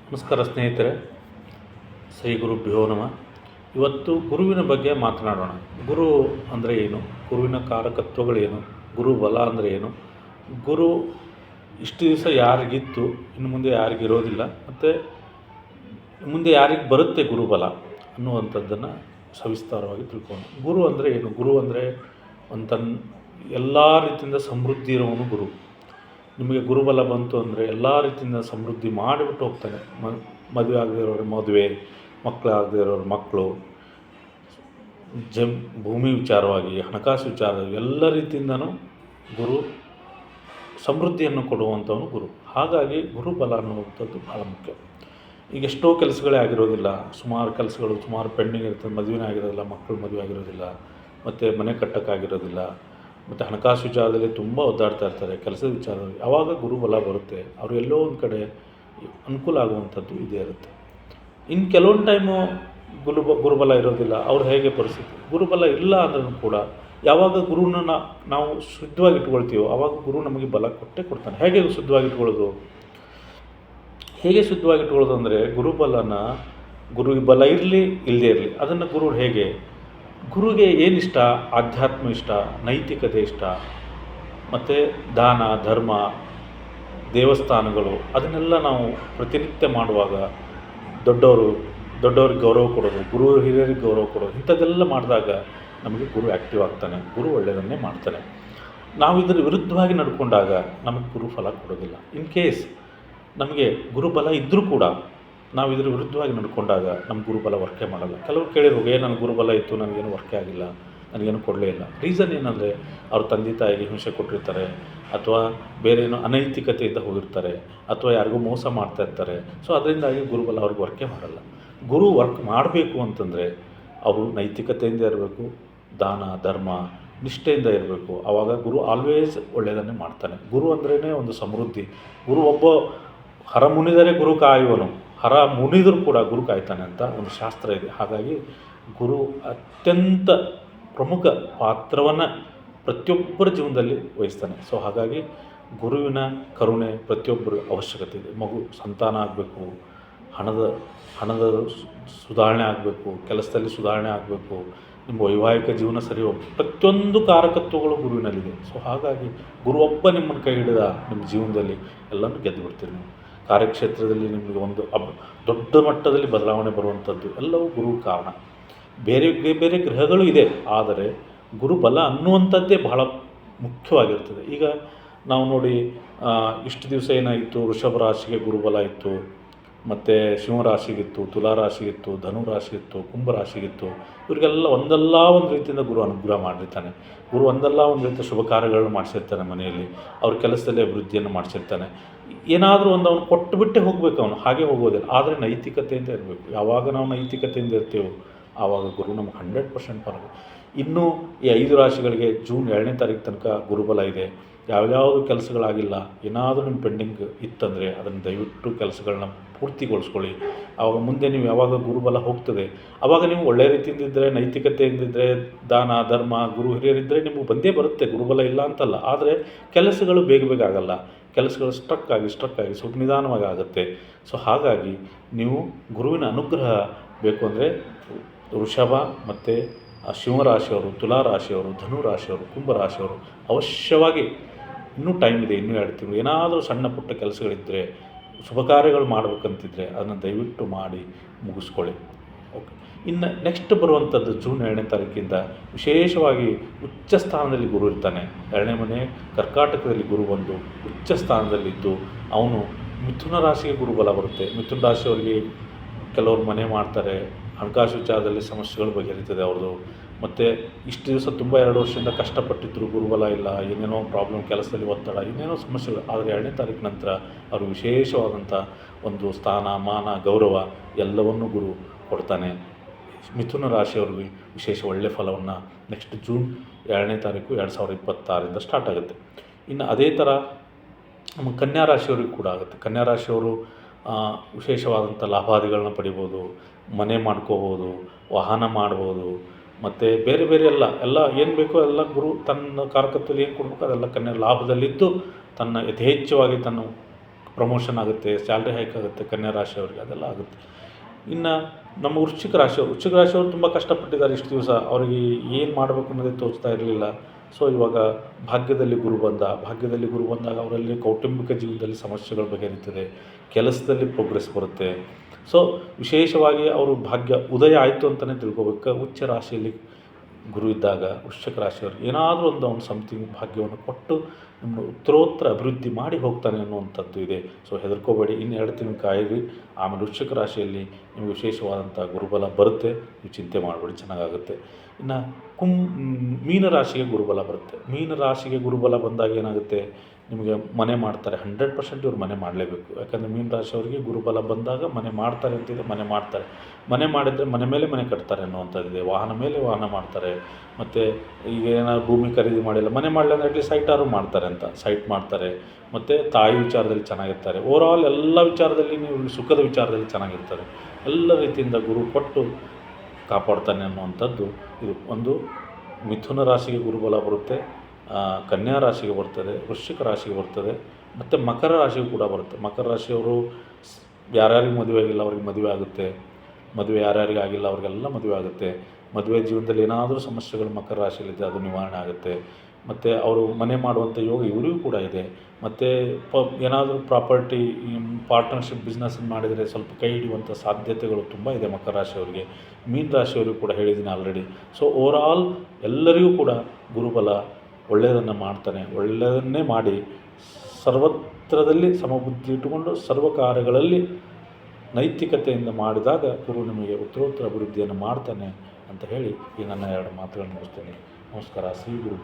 ನಮಸ್ಕಾರ ಸ್ನೇಹಿತರೆ, ಶ್ರೀ ಗುರುಭ್ಯೋ ನಮಃ. ಇವತ್ತು ಗುರುವಿನ ಬಗ್ಗೆ ಮಾತನಾಡೋಣ. ಗುರು ಅಂದರೆ ಏನು, ಗುರುವಿನ ಕಾರಕತ್ವಗಳೇನು, ಗುರು ಬಲ ಅಂದರೆ ಏನು, ಗುರು ಇಷ್ಟು ದಿವಸ ಯಾರಿಗಿತ್ತು, ಇನ್ನು ಮುಂದೆ ಯಾರಿಗಿರೋದಿಲ್ಲ, ಮತ್ತು ಮುಂದೆ ಯಾರಿಗೆ ಬರುತ್ತೆ ಗುರುಬಲ ಅನ್ನುವಂಥದ್ದನ್ನು ಸವಿಸ್ತಾರವಾಗಿ ತಿಳ್ಕೊಂಡು. ಗುರು ಅಂದರೆ ಏನು, ಗುರು ಅಂದರೆ ಎಲ್ಲ ರೀತಿಯಿಂದ ಸಮೃದ್ಧಿ ಇರೋವನು ಗುರು. ನಿಮಗೆ ಗುರುಬಲ ಬಂತು ಅಂದರೆ ಎಲ್ಲ ರೀತಿಯಿಂದ ಸಮೃದ್ಧಿ ಮಾಡಿಬಿಟ್ಟು ಹೋಗ್ತಾನೆ. ಮದುವೆ ಆಗದೇ ಇರೋರು ಮದುವೆ, ಮಕ್ಕಳಾಗದೇ ಇರೋರು ಮಕ್ಕಳು, ಭೂಮಿ ವಿಚಾರವಾಗಿ, ಹಣಕಾಸು ವಿಚಾರವಾಗಿ ಎಲ್ಲ ರೀತಿಯಿಂದನೂ ಗುರು ಸಮೃದ್ಧಿಯನ್ನು ಕೊಡುವಂಥವನು ಗುರು. ಹಾಗಾಗಿ ಗುರುಬಲ ಅನ್ನುವಂಥದ್ದು ಭಾಳ ಮುಖ್ಯ. ಈಗ ಎಷ್ಟೋ ಕೆಲಸಗಳೇ ಆಗಿರೋದಿಲ್ಲ, ಸುಮಾರು ಪೆಂಡಿಂಗ್ ಇರ್ತದೆ, ಮದುವೆನೇ ಆಗಿರೋದಿಲ್ಲ, ಮಕ್ಕಳು ಮದುವೆ ಆಗಿರೋದಿಲ್ಲ, ಮತ್ತು ಮನೆ ಕಟ್ಟೋಕ್ಕಾಗಿರೋದಿಲ್ಲ, ಮತ್ತು ಹಣಕಾಸು ವಿಚಾರದಲ್ಲಿ ತುಂಬ ಒದ್ದಾಡ್ತಾ ಇರ್ತಾರೆ, ಕೆಲಸದ ವಿಚಾರದಲ್ಲಿ. ಆವಾಗ ಗುರುಬಲ ಬರುತ್ತೆ, ಅವರು ಎಲ್ಲೋ ಒಂದು ಕಡೆ ಅನುಕೂಲ ಆಗುವಂಥದ್ದು ಇದೇ ಇರುತ್ತೆ. ಇನ್ನು ಕೆಲವೊಂದು ಟೈಮು ಗುರುಬಲ ಇರೋದಿಲ್ಲ, ಅವ್ರು ಹೇಗೆ ಪರಿಸ್ಥಿತಿ. ಗುರುಬಲ ಇಲ್ಲ ಅಂದ್ರೂ ಕೂಡ ಯಾವಾಗ ಗುರುನ ನಾವು ಶುದ್ಧವಾಗಿ ಇಟ್ಕೊಳ್ತೀವೋ ಆವಾಗ ಗುರು ನಮಗೆ ಬಲ ಕೊಡ್ತಾನೆ. ಹೇಗೆ ಶುದ್ಧವಾಗಿ ಇಟ್ಕೊಳ್ಳೋದು ಅಂದರೆ ಗುರುವಿಗೆ ಬಲ ಇರಲಿ ಇಲ್ಲದೇ ಇರಲಿ, ಅದನ್ನು ಗುರುಗೆ ಏನಿಷ್ಟ, ಆಧ್ಯಾತ್ಮ ಇಷ್ಟ, ನೈತಿಕತೆ ಇಷ್ಟ, ಮತ್ತು ದಾನ ಧರ್ಮ, ದೇವಸ್ಥಾನಗಳು, ಅದನ್ನೆಲ್ಲ ನಾವು ಪ್ರತಿನಿತ್ಯ ಮಾಡುವಾಗ ದೊಡ್ಡವ್ರಿಗೆ ಗೌರವ ಕೊಡೋದು, ಹಿರಿಯರಿಗೆ ಗೌರವ ಕೊಡೋದು, ಇಂಥದ್ದೆಲ್ಲ ಮಾಡಿದಾಗ ನಮಗೆ ಗುರು ಆ್ಯಕ್ಟಿವ್ ಆಗ್ತಾನೆ, ಗುರು ಒಳ್ಳೆಯದನ್ನೇ ಮಾಡ್ತಾನೆ. ನಾವು ಇದರ ವಿರುದ್ಧವಾಗಿ ನಡ್ಕೊಂಡಾಗ ನಮಗೆ ಗುರು ಫಲ ಕೊಡೋದಿಲ್ಲ. ಇನ್ ಕೇಸ್ ನಮಗೆ ಗುರುಬಲ ಇದ್ದರೂ ಕೂಡ ನಾವು ಇದರ ವಿರುದ್ಧವಾಗಿ ನಡ್ಕೊಂಡಾಗ ನಮ್ಮ ಗುರುಬಲ ವರ್ಕೆ ಮಾಡಲ್ಲ. ಕೆಲವರು ಕೇಳಿರುವಾಗ ನನ್ನ ಗುರುಬಲ ಇತ್ತು, ನನಗೇನು ವರ್ಕೆ ಆಗಿಲ್ಲ, ನನಗೇನು ಕೊಡಲೇ ಇಲ್ಲ. ರೀಸನ್ ಏನಂದರೆ ಅವ್ರ ತಂದೆ ತಾಯಿಗೆ ಹಿಂಸೆ ಕೊಟ್ಟಿರ್ತಾರೆ, ಅಥವಾ ಬೇರೆ ಏನೋ ಅನೈತಿಕತೆಯಿಂದ ಹೋಗಿರ್ತಾರೆ, ಅಥವಾ ಯಾರಿಗೂ ಮೋಸ ಮಾಡ್ತಾಯಿರ್ತಾರೆ. ಸೊ ಅದರಿಂದಾಗಿ ಗುರುಬಲ ಅವ್ರಿಗೆ ವರ್ಕೆ ಮಾಡಲ್ಲ. ಗುರು ವರ್ಕ್ ಮಾಡಬೇಕು ಅಂತಂದರೆ ಅವರು ನೈತಿಕತೆಯಿಂದ ಇರಬೇಕು, ದಾನ ಧರ್ಮ ನಿಷ್ಠೆಯಿಂದ ಇರಬೇಕು. ಆವಾಗ ಗುರು ಆಲ್ವೇಸ್ ಒಳ್ಳೆಯದನ್ನೇ ಮಾಡ್ತಾನೆ. ಗುರು ಅಂದ್ರೇ ಒಂದು ಸಮೃದ್ಧಿ. ಗುರು ಒಬ್ಬ ಹರ ಮುನಿದರೆ ಗುರು ಕಾಯುವನು, ಹರ ಮುನಿದರೂ ಕೂಡ ಗುರು ಕಾಯ್ತಾನೆ ಅಂತ ಒಂದು ಶಾಸ್ತ್ರ ಇದೆ. ಹಾಗಾಗಿ ಗುರು ಅತ್ಯಂತ ಪ್ರಮುಖ ಪಾತ್ರವನ್ನು ಪ್ರತಿಯೊಬ್ಬರ ಜೀವನದಲ್ಲಿ ವಹಿಸ್ತಾನೆ. ಸೊ ಹಾಗಾಗಿ ಗುರುವಿನ ಕರುಣೆ ಪ್ರತಿಯೊಬ್ಬರ ಅವಶ್ಯಕತೆ ಇದೆ. ಸಂತಾನ ಆಗಬೇಕು, ಹಣದ ಸುಧಾರಣೆ ಆಗಬೇಕು, ಕೆಲಸದಲ್ಲಿ ಸುಧಾರಣೆ ಆಗಬೇಕು, ನಿಮ್ಮ ವೈವಾಹಿಕ ಜೀವನ ಸರಿ ಹೋಗಿ, ಪ್ರತಿಯೊಂದು ಕಾರಕತ್ವಗಳು ಗುರುವಿನಲ್ಲಿದೆ. ಸೊ ಹಾಗಾಗಿ ಗುರು ಒಬ್ಬ ನಿಮ್ಮನ್ನು ಕೈ ಹಿಡಿದ ನಿಮ್ಮ ಜೀವನದಲ್ಲಿ ಎಲ್ಲನೂ ಗೆದ್ದು ಬಿಡ್ತೀರಿ ನೀವು. ಕಾರ್ಯಕ್ಷೇತ್ರದಲ್ಲಿ ನಿಮಗೆ ಒಂದು ದೊಡ್ಡ ಮಟ್ಟದಲ್ಲಿ ಬದಲಾವಣೆ ಬರುವಂಥದ್ದು ಎಲ್ಲವೂ ಗುರು ಕಾರಣ. ಬೇರೆ ಗ್ರಹಗಳು ಇದೆ, ಆದರೆ ಗುರುಬಲ ಅನ್ನುವಂಥದ್ದೇ ಬಹಳ ಮುಖ್ಯವಾಗಿರ್ತದೆ. ಈಗ ನಾವು ನೋಡಿ, ಇಷ್ಟು ದಿವಸ ಏನಾಯಿತು, ವೃಷಭ ರಾಶಿಗೆ ಗುರುಬಲ ಇತ್ತು, ಮತ್ತು ಸಿಂಹರಾಶಿಗಿತ್ತು, ತುಲಾರಾಶಿಗಿತ್ತು, ಧನುರಾಶಿಗಿತ್ತು, ಕುಂಭರಾಶಿಗಿತ್ತು. ಇವರಿಗೆಲ್ಲ ಒಂದಲ್ಲ ಒಂದು ರೀತಿಯಿಂದ ಗುರು ಅನುಗ್ರಹ ಮಾಡಿರ್ತಾನೆ. ಗುರು ಒಂದಲ್ಲ ಒಂದು ರೀತಿಯ ಶುಭ ಕಾರ್ಯಗಳನ್ನು ಮಾಡಿಸಿರ್ತಾನೆ ಮನೆಯಲ್ಲಿ, ಅವ್ರ ಕೆಲಸದಲ್ಲಿ ಅಭಿವೃದ್ಧಿಯನ್ನು ಮಾಡಿಸಿರ್ತಾನೆ. ಏನಾದರೂ ಒಂದು ಅವನು ಕೊಟ್ಟುಬಿಟ್ಟೆ ಹೋಗಬೇಕು, ಅವನು ಹಾಗೆ ಹೋಗೋದಿಲ್ಲ. ಆದರೆ ನೈತಿಕತೆಯಿಂದ ಇರಬೇಕು. ಯಾವಾಗ ನಾವು ನೈತಿಕತೆಯಿಂದ ಇರ್ತೀವೋ ಆವಾಗ ಗುರು ನಮ್ಗೆ 100% ಬರೋದು. ಇನ್ನೂ ಈ 5 ರಾಶಿಗಳಿಗೆ ಜೂನ್ 2ನೇ ತಾರೀಕು ತನಕ ಗುರುಬಲ ಇದೆ. ಯಾವ್ಯಾವುದು ಕೆಲಸಗಳಾಗಿಲ್ಲ, ಏನಾದರೂ ನಿಮ್ಮ ಪೆಂಡಿಂಗ್ ಇತ್ತಂದರೆ ಅದನ್ನು ದಯವಿಟ್ಟು ಕೆಲಸಗಳನ್ನ ಪೂರ್ತಿಗೊಳಿಸ್ಕೊಳ್ಳಿ. ಆವಾಗ ಮುಂದೆ ನೀವು ಯಾವಾಗ ಗುರುಬಲ ಹೋಗ್ತದೆ ಆವಾಗ ನೀವು ಒಳ್ಳೆಯ ರೀತಿಯಿಂದಿದ್ದರೆ, ನೈತಿಕತೆಯಿಂದಿದ್ದರೆ, ದಾನ ಧರ್ಮ, ಗುರು ಹಿರಿಯರಿದ್ದರೆ ನಿಮಗೆ ಬಂದೇ ಬರುತ್ತೆ. ಗುರುಬಲ ಇಲ್ಲ ಅಂತಲ್ಲ, ಆದರೆ ಕೆಲಸಗಳು ಬೇಗ ಆಗಲ್ಲ. ಕೆಲಸಗಳು ಸ್ಟ್ರಕ್ ಆಗಿ ಸ್ವಲ್ಪ ನಿಧಾನವಾಗಿ ಆಗುತ್ತೆ. ಸೊ ಹಾಗಾಗಿ ನೀವು ಗುರುವಿನ ಅನುಗ್ರಹ ಬೇಕು ಅಂದರೆ ವೃಷಭ ಮತ್ತು ಸಿಂಹರಾಶಿಯವರು, ತುಲಾರಾಶಿಯವರು, ಧನುರಾಶಿಯವರು, ಕುಂಭರಾಶಿಯವರು ಅವಶ್ಯವಾಗಿ, ಇನ್ನೂ ಟೈಮ್ ಇದೆ, ಇನ್ನೂ 2 ತಿಂಗಳು, ಏನಾದರೂ ಸಣ್ಣ ಪುಟ್ಟ ಕೆಲಸಗಳಿದ್ದರೆ, ಶುಭ ಕಾರ್ಯಗಳು ಮಾಡಬೇಕಂತಿದ್ರೆ ಅದನ್ನು ದಯವಿಟ್ಟು ಮಾಡಿ ಮುಗಿಸ್ಕೊಳ್ಳಿ. ಓಕೆ. ಇನ್ನು ನೆಕ್ಸ್ಟ್ ಬರುವಂಥದ್ದು ಜೂನ್ 2ನೇ ತಾರೀಕಿಂದ ವಿಶೇಷವಾಗಿ ಉಚ್ಚ ಸ್ಥಾನದಲ್ಲಿ ಗುರು ಇರ್ತಾನೆ. 2ನೇ ಮನೆ ಕರ್ಕಾಟಕದಲ್ಲಿ ಗುರು ಬಂದು ಉಚ್ಚ ಸ್ಥಾನದಲ್ಲಿದ್ದು ಅವನು ಮಿಥುನ ರಾಶಿಗೆ ಗುರುಬಲ ಬರುತ್ತೆ. ಮಿಥುನ ರಾಶಿಯವರಿಗೆ ಕೆಲವರು ಮನೆ ಮಾಡ್ತಾರೆ, ಹಣಕಾಸು ವಿಚಾರದಲ್ಲಿ ಸಮಸ್ಯೆಗಳು ಬಗೆಹರಿತದೆ ಅವ್ರದ್ದು. ಮತ್ತು ಇಷ್ಟು ದಿವಸ ತುಂಬ 2 ವರ್ಷದಿಂದ ಕಷ್ಟಪಟ್ಟಿದ್ದರು, ಗುರುಬಲ ಇಲ್ಲ, ಏನೇನೋ ಪ್ರಾಬ್ಲಮ್, ಕೆಲಸದಲ್ಲಿ ಒತ್ತಡ, ಏನೇನೋ ಸಮಸ್ಯೆಗಳು. ಆದರೆ 2ನೇ ತಾರೀಕು ನಂತರ ಅವರು ವಿಶೇಷವಾದಂಥ ಒಂದು ಸ್ಥಾನ, ಮಾನ, ಗೌರವ ಎಲ್ಲವನ್ನೂ ಗುರು ಕೊಡ್ತಾನೆ. ಮಿಥುನ ರಾಶಿಯವ್ರಿಗೆ ವಿಶೇಷ ಒಳ್ಳೆಯ ಫಲವನ್ನು ನೆಕ್ಸ್ಟ್ ಜೂನ್ 2ನೇ ತಾರೀಕು 2026ರಿಂದ ಸ್ಟಾರ್ಟ್ ಆಗುತ್ತೆ. ಇನ್ನು ಅದೇ ಥರ ನಮ್ಮ ಕನ್ಯಾ ರಾಶಿಯವ್ರಿಗೆ ಕೂಡ ಆಗುತ್ತೆ. ಕನ್ಯಾ ರಾಶಿಯವರು ವಿಶೇಷವಾದಂಥ ಲಾಭಾದಿಗಳನ್ನ ಪಡಿಬೋದು, ಮನೆ ಮಾಡ್ಕೋಬೋದು, ವಾಹನ ಮಾಡ್ಬೋದು, ಮತ್ತು ಬೇರೆ ಎಲ್ಲ ಏನು ಬೇಕೋ ಎಲ್ಲ ಗುರು ತನ್ನ ಕಾರಕತ್ವದಲ್ಲಿ ಏನು ಕೊಡಬೇಕು ಅದೆಲ್ಲ ಕನ್ಯಾ ಲಾಭದಲ್ಲಿದ್ದು ತನ್ನ ಯಥೇಚ್ಛವಾಗಿ ಪ್ರಮೋಷನ್ ಆಗುತ್ತೆ, ಸ್ಯಾಲ್ರಿ ಹೈಕ್ ಆಗುತ್ತೆ ಕನ್ಯಾ ರಾಶಿಯವರಿಗೆ, ಅದೆಲ್ಲ ಆಗುತ್ತೆ. ಇನ್ನು ನಮ್ಮ ವೃಶ್ಚಿಕ ರಾಶಿಯವರು ತುಂಬ ಕಷ್ಟಪಟ್ಟಿದ್ದಾರೆ ಇಷ್ಟು ದಿವಸ. ಅವರಿಗೆ ಏನು ಮಾಡಬೇಕು ಅನ್ನೋದೇ ತೋಚ್ತಾ ಇರಲಿಲ್ಲ. ಸೊ ಇವಾಗ ಭಾಗ್ಯದಲ್ಲಿ ಗುರು ಬಂದಾಗ ಅವರಲ್ಲಿ ಕೌಟುಂಬಿಕ ಜೀವನದಲ್ಲಿ ಸಮಸ್ಯೆಗಳು ಬಗೆಹರಿತದೆ, ಕೆಲಸದಲ್ಲಿ ಪ್ರೋಗ್ರೆಸ್ ಬರುತ್ತೆ. ಸೊ ವಿಶೇಷವಾಗಿ ಅವರು ಭಾಗ್ಯ ಉದಯ ಆಯಿತು ಅಂತಲೇ ತಿಳ್ಕೊಬೇಕು. ಉಚ್ಚ ರಾಶಿಯಲ್ಲಿ ಗುರು ಇದ್ದಾಗ ವೃಶ್ಚಿಕ ರಾಶಿಯವ್ರಿಗೆ ಏನಾದರೂ ಒಂದು ಸಮಥಿಂಗ್ ಭಾಗ್ಯವನ್ನು ಕೊಟ್ಟು ನಿಮ್ಮನ್ನು ಉತ್ತರೋತ್ತರ ಅಭಿವೃದ್ಧಿ ಮಾಡಿ ಹೋಗ್ತಾನೆ ಅನ್ನುವಂಥದ್ದು ಇದೆ. ಸೊ ಹೆದರ್ಕೋಬೇಡಿ, ಇನ್ನು 2 ತಿಂಗಳು ಕಾಯಿರಿ. ಆಮೇಲೆ ವೃಶ್ಚಿಕ ರಾಶಿಯಲ್ಲಿ ನಿಮಗೆ ವಿಶೇಷವಾದಂಥ ಗುರುಬಲ ಬರುತ್ತೆ, ನೀವು ಚಿಂತೆ ಮಾಡಬೇಡಿ, ಚೆನ್ನಾಗಾಗುತ್ತೆ. ಇನ್ನು ಮೀನ ರಾಶಿಗೆ ಗುರುಬಲ ಬರುತ್ತೆ. ಮೀನ ರಾಶಿಗೆ ಗುರುಬಲ ಬಂದಾಗ ಏನಾಗುತ್ತೆ, ನಿಮಗೆ ಮನೆ ಮಾಡ್ತಾರೆ. 100% ಇವ್ರು ಮನೆ ಮಾಡಲೇಬೇಕು. ಯಾಕಂದರೆ ಮೀನ ರಾಶಿಯವರಿಗೆ ಗುರುಬಲ ಬಂದಾಗ ಮನೆ ಮಾಡ್ತಾರೆ ಅಂತಿದೆ, ಮನೆ ಮಾಡಿದರೆ ಮನೆ ಮೇಲೆ ಮನೆ ಕಟ್ತಾರೆ ಅನ್ನುವಂಥದ್ದಿದೆ. ವಾಹನ ಮೇಲೆ ವಾಹನ ಮಾಡ್ತಾರೆ. ಮತ್ತು ಈಗ ಏನಾದ್ರು ಭೂಮಿ ಖರೀದಿ ಮಾಡಿಲ್ಲ, ಮನೆ ಮಾಡಲಿ ಅಂದರೆ ಅಟ್ಲೀಸ್ಟ್ ಸೈಟಾದ್ರು ಮಾಡ್ತಾರೆ ಅಂತ ಸೈಟ್ ಮಾಡ್ತಾರೆ. ಮತ್ತು ತಾಯಿ ವಿಚಾರದಲ್ಲಿ ಚೆನ್ನಾಗಿರ್ತಾರೆ. ಓವರಾಲ್ ಎಲ್ಲ ವಿಚಾರದಲ್ಲಿ ನೀವು ಸುಖದ ವಿಚಾರದಲ್ಲಿ ಚೆನ್ನಾಗಿರ್ತಾರೆ. ಎಲ್ಲ ರೀತಿಯಿಂದ ಗುರು ಕೊಟ್ಟು ಕಾಪಾಡ್ತಾನೆ ಅನ್ನುವಂಥದ್ದು ಇದು. ಒಂದು ಮಿಥುನ ರಾಶಿಗೆ ಗುರುಬಲ ಬರುತ್ತೆ, ಕನ್ಯಾ ರಾಶಿಗೆ ಬರ್ತದೆ, ವೃಶ್ಚಿಕ ರಾಶಿಗೆ ಬರ್ತದೆ, ಮತ್ತು ಮಕರ ರಾಶಿಗೂ ಕೂಡ ಬರುತ್ತೆ. ಮಕರ ರಾಶಿಯವರು ಯಾರ್ಯಾರಿಗೆ ಮದುವೆ ಆಗಿಲ್ಲ ಅವ್ರಿಗೆ ಮದುವೆ ಆಗುತ್ತೆ, ಮದುವೆ ಯಾರ್ಯಾರಿಗೆ ಆಗಿಲ್ಲ ಅವ್ರಿಗೆಲ್ಲ ಮದುವೆ ಆಗುತ್ತೆ. ಮದುವೆ ಜೀವನದಲ್ಲಿ ಏನಾದರೂ ಸಮಸ್ಯೆಗಳು ಮಕರ ರಾಶಿಯಲ್ಲಿದ್ದರೆ ಅದು ನಿವಾರಣೆ ಆಗುತ್ತೆ. ಮತ್ತು ಅವರು ಮನೆ ಮಾಡುವಂಥ ಯೋಗ ಇವರಿಗೂ ಕೂಡ ಇದೆ. ಮತ್ತು ಏನಾದರೂ ಪ್ರಾಪರ್ಟಿ ಪಾರ್ಟ್ನರ್ಶಿಪ್ ಬಿಸ್ನೆಸ್ ಮಾಡಿದರೆ ಸ್ವಲ್ಪ ಕೈ ಹಿಡಿಯುವಂಥ ಸಾಧ್ಯತೆಗಳು ತುಂಬ ಇದೆ ಮಕರ ರಾಶಿಯವರಿಗೆ. ಮೀನ ರಾಶಿಯವರಿಗೂ ಕೂಡ ಹೇಳಿದ್ದೀನಿ ಆಲ್ರೆಡಿ. ಸೊ ಓವರಾಲ್ ಎಲ್ಲರಿಗೂ ಕೂಡ ಗುರುಬಲ ಒಳ್ಳೆಯದನ್ನು ಮಾಡ್ತಾನೆ. ಒಳ್ಳೆಯದನ್ನೇ ಮಾಡಿ ಸರ್ವತ್ರದಲ್ಲಿ ಸಮಬುದ್ಧಿ ಇಟ್ಟುಕೊಂಡು ಸರ್ವ ಕಾರ್ಯಗಳಲ್ಲಿ ನೈತಿಕತೆಯಿಂದ ಮಾಡಿದಾಗ ಗುರು ನಿಮಗೆ ಉತ್ತರೋತ್ತರ ಅಭಿವೃದ್ಧಿಯನ್ನು ಮಾಡ್ತಾನೆ ಅಂತ ಹೇಳಿ ಈ ನನ್ನ 2 ಮಾತುಗಳನ್ನು ಮುಗಿಸ್ತೇನೆ. ನಮಸ್ಕಾರ. ಶ್ರೀ ಗುರು.